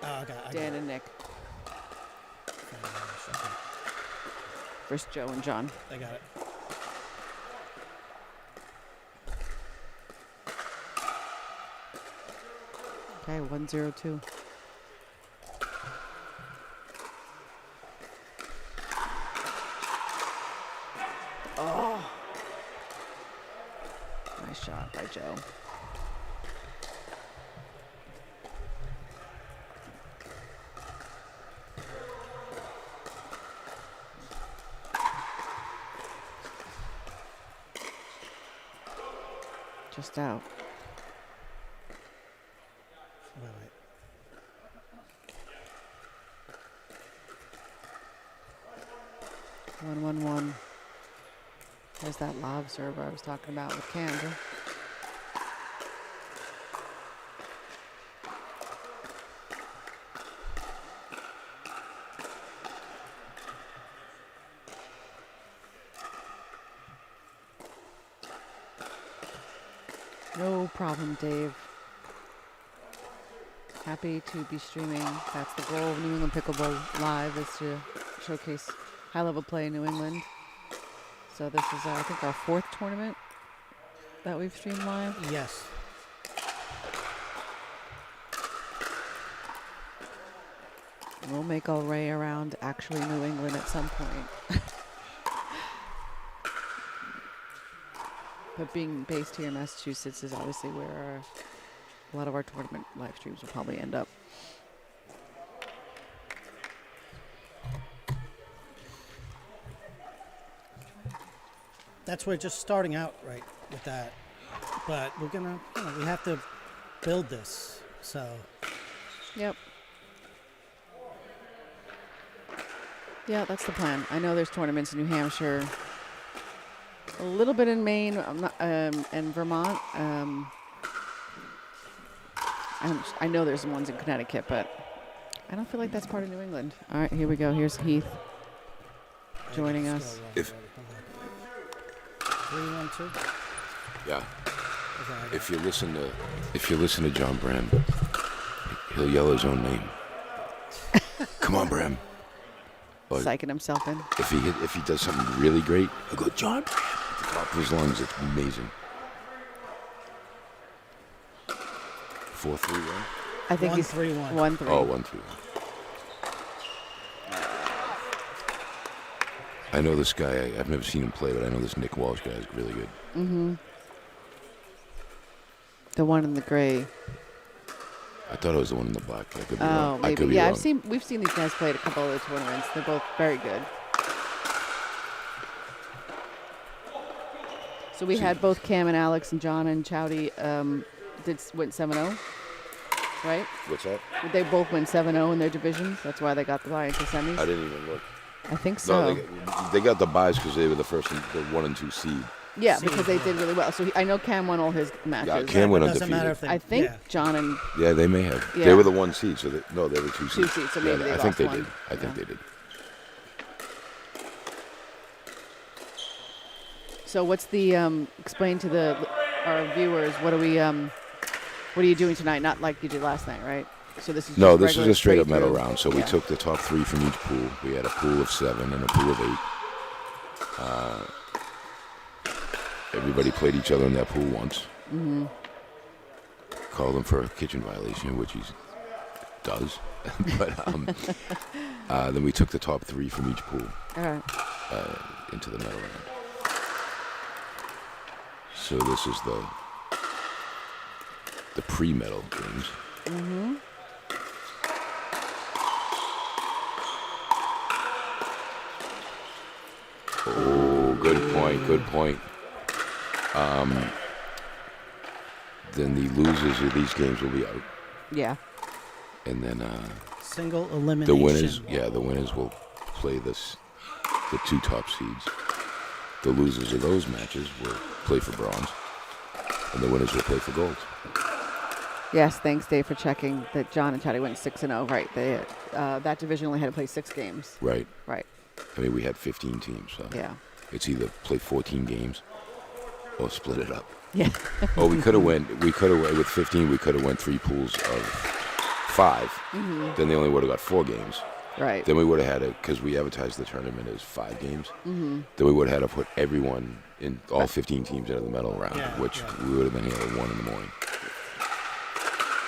Oh, okay. Dan and Nick. Versus Joe and John. I got it. Okay, 1-0-2. Oh. Nice shot by Joe. Just out. Wait. 1-1-1. There's that lob serve I was talking about with Canada. No problem, Dave. Happy to be streaming. That's the goal of New England Pickleball Live, is to showcase high-level play in New England. So this is, I think, our 4th tournament that we've streamed live. Yes. We'll make our way around actually New England at some point. But being based here in Massachusetts is obviously where a lot of our tournament live streams will probably end up. That's we're just starting out right with that, but we're gonna, we have to build this. So. Yep. Yeah, that's the plan. I know there's tournaments in New Hampshire, a little bit in Maine, and Vermont. I know there's some ones in Connecticut, but I don't feel like that's part of New England. All right, here we go. Here's Heath joining us. If 3-1-2. Yeah. If you listen to Jon Bram, he'll yell his own name. Come on, Bram. Or Psyching himself in. if he does something really great, he'll go Jon Bram at the top of his lungs. It's amazing. 4-3-1. I think he's 1-3-1. 1-3. Oh, 1-3-1. I know this guy. I've never seen him play, but I know this Nick Walsh guy is really good. Mm-hmm. The one in the gray. I thought it was the one in the black. I could be Oh, wrong. I maybe. could be Yeah, wrong. we've seen these guys play at a couple other tournaments. They're both very good. So we had both Cam and Alex and John and Chowdy went 7-0, right? What's that? They both went 7-0 in their divisions. That's why they got the bye into semis. I didn't even look. I think so. No, they got the buys because they were the 1 and 2 seed. Yeah, because they did really well. So I know Cam won all his matches. Yeah, Cam went Doesn't matter undefeated. if they, I think yeah. John and Yeah, they may have. Yeah. They were the 1 seed, so they were 2 seeds. 2 seeds, so maybe they I lost think they one. did. I think they did. So what's the explain to our viewers what are you doing tonight? Not like you did last night, right? So this is No, just this is regular a straight up straight medal through. round. So we Yeah. took the top 3 from each pool. We had a pool of 7 and a pool of 8. Everybody played each other in that pool once. Mm-hmm. Called him for a kitchen violation, which he does. But then we took the top 3 from each pool All right. into the medal round. So this is the pre-medal games. Mm-hmm. Oh, good point, good point. Then the losers of these games will be out. Yeah. And then Single elimination. the winners will play the 2 top seeds. The losers of those matches will play for bronze. And the winners will play for gold. Yes, thanks, Dave, for checking that John and Chowdy went 6-0. Right. They that division only had to play 6 games. Right. Right. I mean, we had 15 teams, so Yeah. it's either play 14 games or split it up. Yeah. Oh, we could have went with 15. We could have went 3 pools of 5, then they only would have got 4 games. Right. Then we would have had to, because we advertised the tournament as 5 games, then we would have had to put everyone in, all 15 teams into the medal round, which we would have been here at 1 in the morning.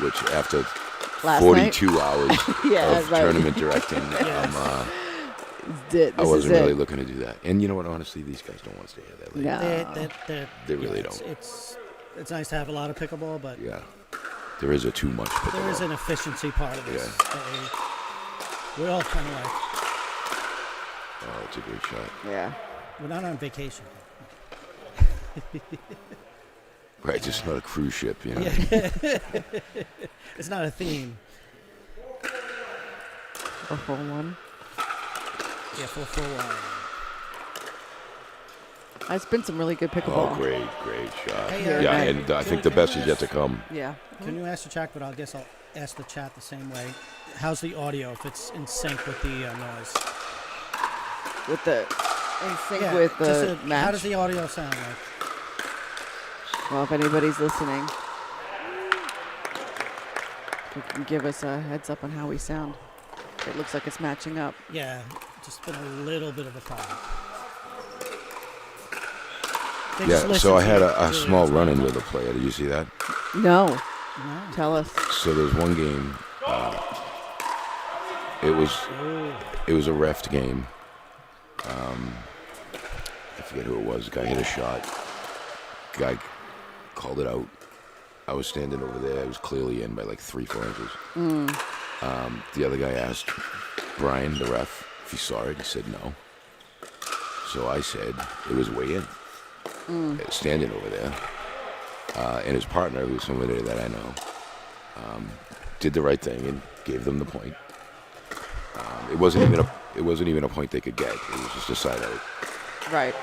Which after Last 42 hours Yeah, of right. tournament directing, This I wasn't is really it. looking to do that. And you know what? Honestly, these guys don't want to stay here that late. No. They really it's- don't. It's nice to have a lot of pickleball, but Yeah. There is a too much pickleball. there is an efficiency part of this. that we're all kind of like, Oh, it's a great shot. Yeah. we're not on vacation. Right, just not a cruise ship, you know. Yeah. It's not a theme. A full one. Yeah, full one. It's been some really good pickleball. Oh, great shot. Hey, yeah, nice. and I think the best is yet to come. Yeah. Can you ask the chat? But I guess I'll ask the chat the same way. How's the audio? If it's in sync with the noise? With the in sync Yeah, with just the match. how does the audio sound like? Well, if anybody's listening, you can give us a heads up on how we sound. It looks like it's matching up. Yeah, just been a little bit of a problem. They just Yeah, listen so I to had it, a Julie, small that's why. run-in with a player. Did you see that? No. No. Tell us. So there's one game. It was a reffed game. I forget who it was. The guy hit a shot. Guy called it out. I was standing over there. It was clearly in by like 3-4 inches. The other guy asked Brian, the ref, if he saw it. He said no. So I said it was way in. Standing over there. And his partner, who's somebody that I know, did the right thing and gave them the point. It wasn't even a point they could get. It was just a side out. Right.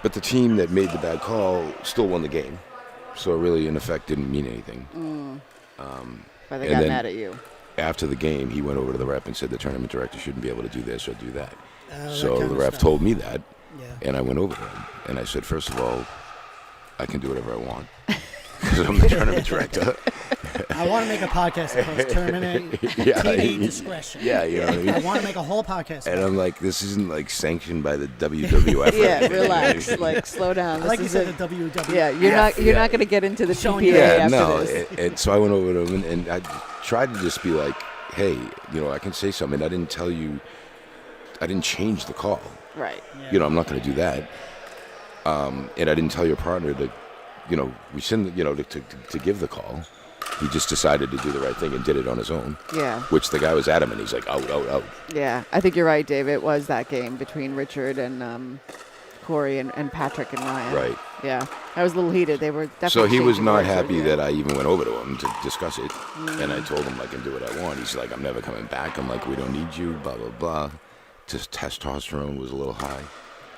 But the team that made the bad call still won the game, so it really, in effect, didn't mean anything. But they And got then- mad at you. After the game, he went over to the rep and said the tournament director shouldn't be able to do this or do that. That So kind the of ref stuff. told me that, Yeah. and I went over to him and I said, first of all, I can do whatever I want because I'm the tournament director. I want to make a podcast that calls Terminate Yeah, TV Discretion. Yeah, you know what I mean. I want to make a whole podcast. And about I'm like, this isn't like sanctioned by the WWF. or Yeah, anything. relax. Like, slow down. it. Like you This said, is the WWF. yeah, you're Yeah. not going to get into the Showing PPA you- Yeah, after no. this. And so I went over to him and I tried to just be like, hey, you know, I can say something. I didn't tell you, I didn't change the call. Right. Yeah. You know, I'm not going to do that. And I didn't tell your partner to, you know, rescind, you know, to give the call. He just decided to do the right thing and did it on his own, Yeah. which the guy was adamant. He's like, out. Yeah. I think you're right, Dave. It was that game between Richard and Corey and Patrick and Ryan. Right. Yeah. That was a little heated. They were definitely So he was changing not words, happy yeah. that I even went over to him to discuss it. And I told him I can do what I want. He's like, I'm never coming back. I'm like, we don't need you, blah, blah, blah. Just testosterone was a little high.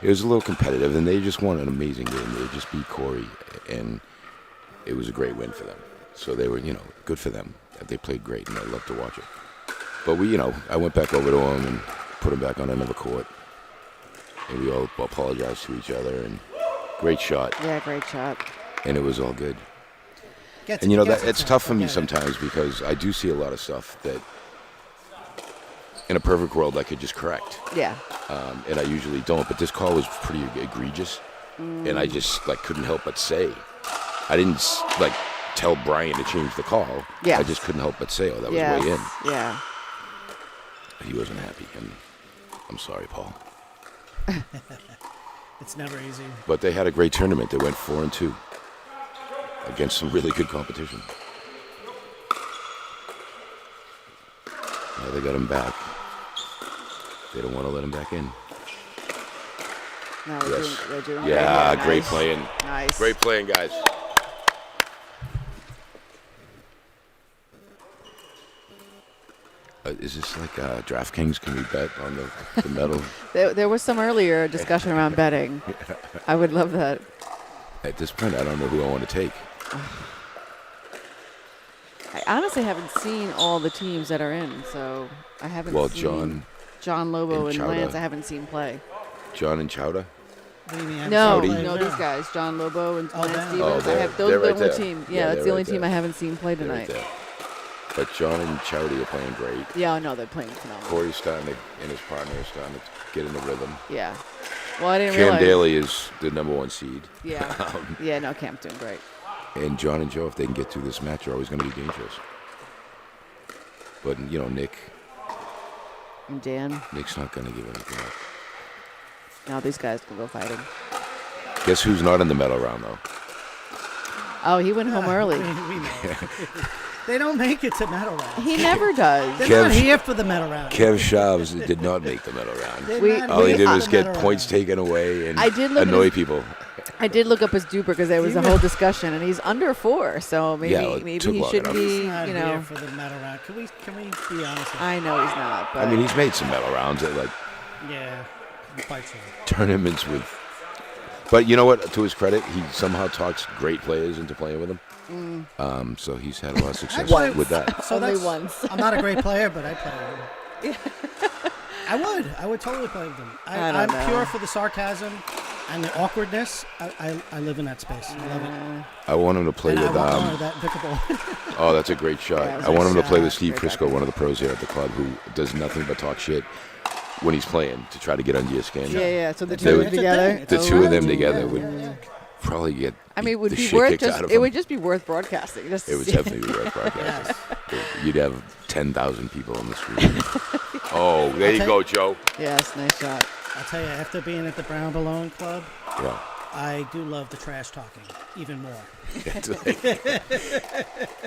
It was a little competitive, and they just won an amazing game. They just beat Corey, and it was a great win for them. So they were, you know, good for them. They played great, and I love to watch it. But we, you know, I went back over to him and put him back on another court. And we all apologized to each other, and great shot. Yeah, great shot. And it was all good. Gets- And you know, gets that it it's done. tough for me Okay. sometimes because I do see a lot of stuff that in a perfect world I could just correct. Yeah. And I usually don't, but this call was pretty egregious. And I just like couldn't help but say. I didn't like tell Brian to change the call. Yeah. I just couldn't help but say, oh, that was Yes. way in. Yeah. He wasn't happy, and I'm sorry, Paul. It's never easy. But they had a great tournament. They went 4-2 against some really good competition. Now they got him back. They don't want to let him back in. No, Yes. they're doing Yeah, great. great Nice. playing. Nice. Great playing, guys. Is this like DraftKings? Can we bet on the medal? There was some earlier discussion around betting. I would love that. At this point, I don't know who I want to take. I honestly haven't seen all the teams that are in, so I haven't Well, seen John Lobo and and Chowda. Lance. I haven't seen play. John and Chowda? What do you mean? haven't No, seen Saudi? no, players? these guys, John Lobo and Oh, Lance them. Stevens. Oh, I they're- have those they're are the right only there. team. Yeah, Yeah, that's they're the only right team there. I haven't seen play They're right tonight. there. But John and Chowdy are playing great. Yeah, no, they're playing phenomenal. Corey's starting to, and his partner are starting to get in the rhythm. Yeah. Well, I didn't Cam realize. Daly is the #1 seed. Yeah. Yeah, no, Cam's doing great. And John and Joe, if they can get through this match, are always going to be dangerous. But, Nick, And Dan. Nick's not going to give anything up. Now these guys can go fighting. Guess who's not in the medal round, though? Oh, he went home early. We know. They don't make it to medal round. He never does. They're not here for the medal round. Kev Shavs did not make the medal round. They're not All he here did for was the get medal points round. taken away and I did look at annoy his- people. I did look up his duper because there was a whole discussion, and he's under 4, so maybe Yeah, well, it maybe took he long should enough. be, He's not you here know. for the medal round. Can we be honest? With I know he's not, but I mean, he's made some medal rounds at, like, Yeah, I'm quite sure. tournaments with. But you know what? To his credit, he somehow talks great players into playing with him. So he's had a lot of success Actually, with that. So Only that's, once. I'm not a great player, but I play with him. I would totally play with him. I don't I'm know. pure for the sarcasm and the awkwardness. I live in that space. I love it. I want him to play And with. I want that pickleball. Oh, that's a great shot. Yeah, it was I want him to a play with shot. Steve Great Prisco, one of the pros here at the club, who does nothing but talk shit when he's playing to try to get under your skin. yeah. So the It's two a- of it's them a together. thing. The It's two a of them reality. together Yeah, would yeah. probably get. I mean, it would the be shit worth kicked just. out of It him. would just be worth broadcasting. Just to It would see. definitely be worth broadcasting. You'd have 10,000 people on the street. Oh, there you take- go, Joe. Yes, nice shot. I'll tell you, after being at the Brown Billone Club, Yeah. I do love the trash talking even more.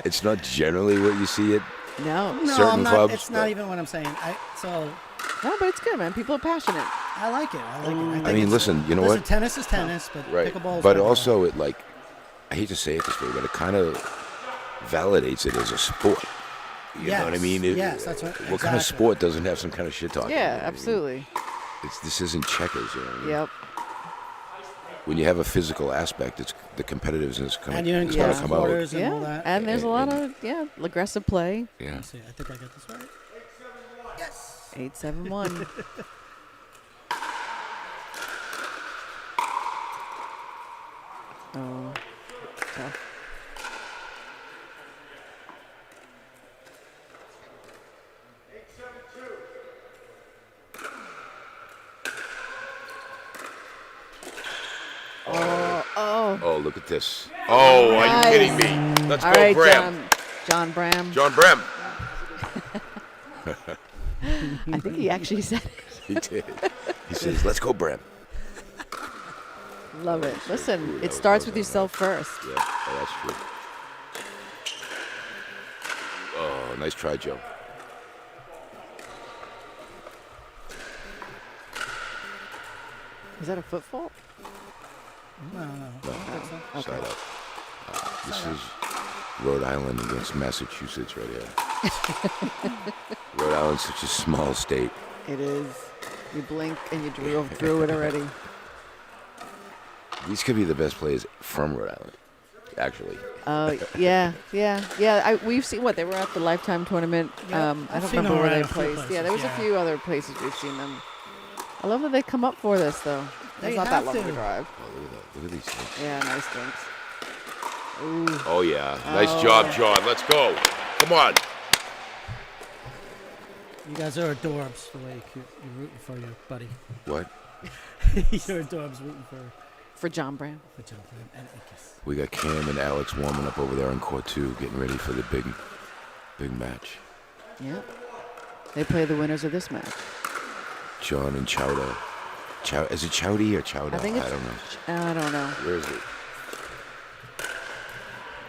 It's not generally what you see it. No, No, Certain I'm not. clubs, It's not but- even what I'm saying. no, but it's good, man. People are passionate. I like it. I like it. I think mean, it's- listen, you know listen, what? Tennis is tennis, but Right. pickleball is But pickleball. also, it like, I hate to say it this way, but it kind of validates it as a sport. You know what I Yes, mean? yes, that's what- What kind of exactly. sport doesn't have some kind of shit talking? Yeah, absolutely. This isn't checkers. You know what I mean? Yep. When you have a physical aspect, it's the competitiveness And you're in it's gonna close come out. quarters and all Yeah, that. and there's a lot of aggressive play. Yeah. Let's see. I think I got this right. Yes. 8-7-1. Oh, tough. Oh. Oh, look at this. Oh, are you Nice. kidding me? Let's All go, right, Bram. Jon Bram. Jon Bram. I think he actually said it. He did. He says, "Let's go, Bram." Love it. Listen, Ooh, that it was- starts that with was yourself first. Yeah, oh, that's true. Oh, nice try, Joe. Is that a foot fault? No. No, side up. This is Rhode Island against Massachusetts right here. Rhode Island's such a small state. It is. You blink and you drove through it already. These could be the best players from Rhode Island, actually. Yeah. We've seen what they were at the Lifetime tournament. Yeah, I I've don't seen them remember where around they a few placed. places, Yeah, there was yeah. a few other places we've seen them. I love that they come up for this though. They It's not that have long of a to. drive. Oh, look at that. Look at these things. Yeah, nice drinks. Ooh. Oh, yeah. Nice Oh. job, John. Let's go. Come on. You guys are adorbs the way you're rooting for you, buddy. What? You're adorbs rooting For Jon Bram. for Jon Bram and Itkis. We got Cam and Alex warming up over there on court 2, getting ready for the big match. Yep. They play the winners of this match. John and Chowda. Is it Chowdy or Chowda? I think it's. don't know. I don't know. Where is it?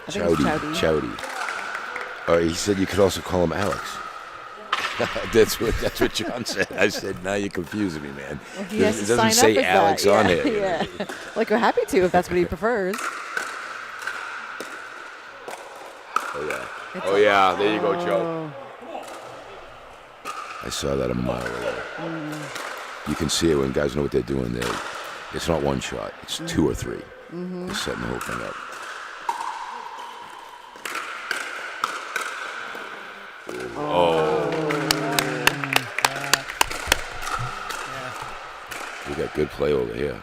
I think it's Chowdy. Chowdy. Oh, he said you could also call him Alex. that's what John said. I said, now you're confusing me, man. Well, he has It to doesn't sign say up as Alex that. on Yeah, here. Yeah. Like we're happy to if that's what he prefers. Oh, yeah. It's Oh, a- yeah. There you go, Joe. Oh. I saw that a mile away. You can see it when guys know what they're doing. It's not one shot. It's 2 or 3. They're setting the whole thing up. Oh. We got good play over here.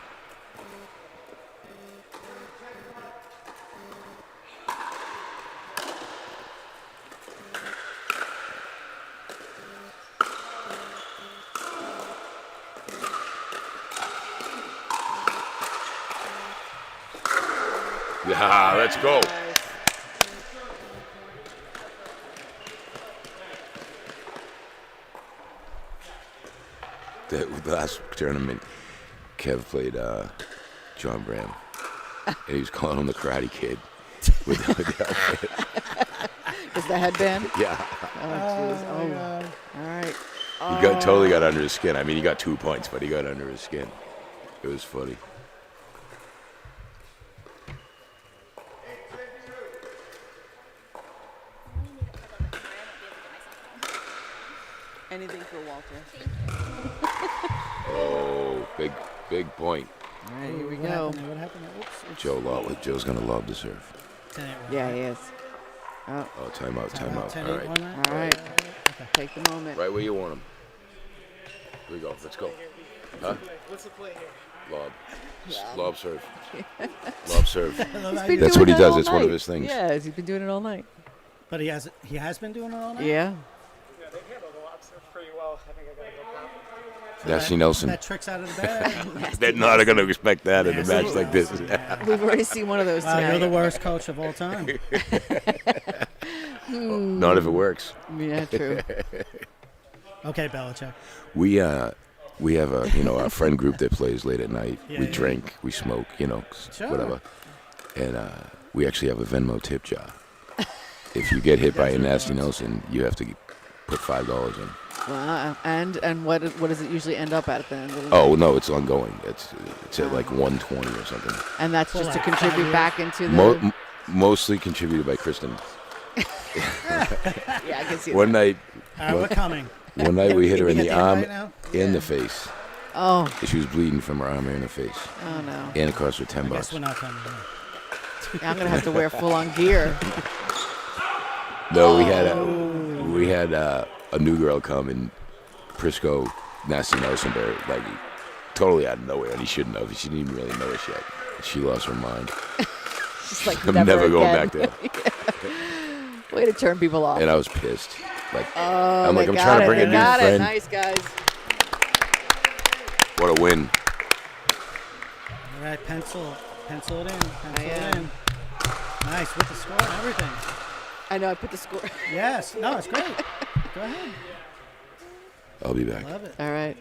Yeah, let's go. The last tournament, Kev played Jon Bram, and he was calling him the Karate Kid with the outfit. Is the headband? Yeah, Oh, jeez. Oh, God. all right. he totally got under his skin. I mean, he got 2 points, but he got under his skin. It was funny. Anything for Walter. Oh, big point. All right, here we What go. happened there? What happened there? Oops. Oops. Joe's gonna love to serve. 10-8 right? Yeah, he is. Oh, Oh, timeout. 10-8 All right, on that? all right. Okay. Take the moment. right where you want him. Here we go. Let's go. Huh? What's the play here? Lob. Lob serve. Lob serve. He's been That's doing what he that does. all It's one of night. his things. Yeah, he's been doing it all night. But he has been doing it all night? Yeah. Yeah, they handled the lobster pretty well. I think I gotta go count. Nasty Nelson. That trick's out of the bag. They're not going to expect that in a Nasty match like this. Nelson. We've already seen one of those Wow, tonight. you're the worst coach of all time. Not if it works. Yeah, true. Okay, Belichick. We have a friend group that plays late at night. Yeah, We yeah. drink, we smoke, Sure. whatever. And we actually have a Venmo tip jar. If you get hit by a Nasty Nelson, you have to put $5 in. Wow. And what does it usually end up at the end of the Oh night? no, it's ongoing. It's at like 120 or something. And that's just to like contribute 5 back into the. Mostly contributed by Kristen. Yeah, I can see One that. night, All right, we're coming. one night we hit her in We the get the arm invite now? and the face. Oh, She was bleeding from her arm and the face. oh no. And it cost her $10. I guess we're not coming. I'm gonna have to wear full-on gear. No, we had a new girl come and Prisco Nasty Nelson her, like totally out of nowhere, and he shouldn't have. She didn't even really know us yet. She lost her mind. Just like I'm never going again. back there. Way to turn people off. And I was pissed. Like Oh, I'm they like, I'm got trying to it, bring they a new got it. friend. Nice, guys. What a win! All right, pencil it in. Pencil I it am. in. Nice with the score and everything. I know I put the score. Yes. No, it's great. Go ahead. I'll be back. Love it. All right.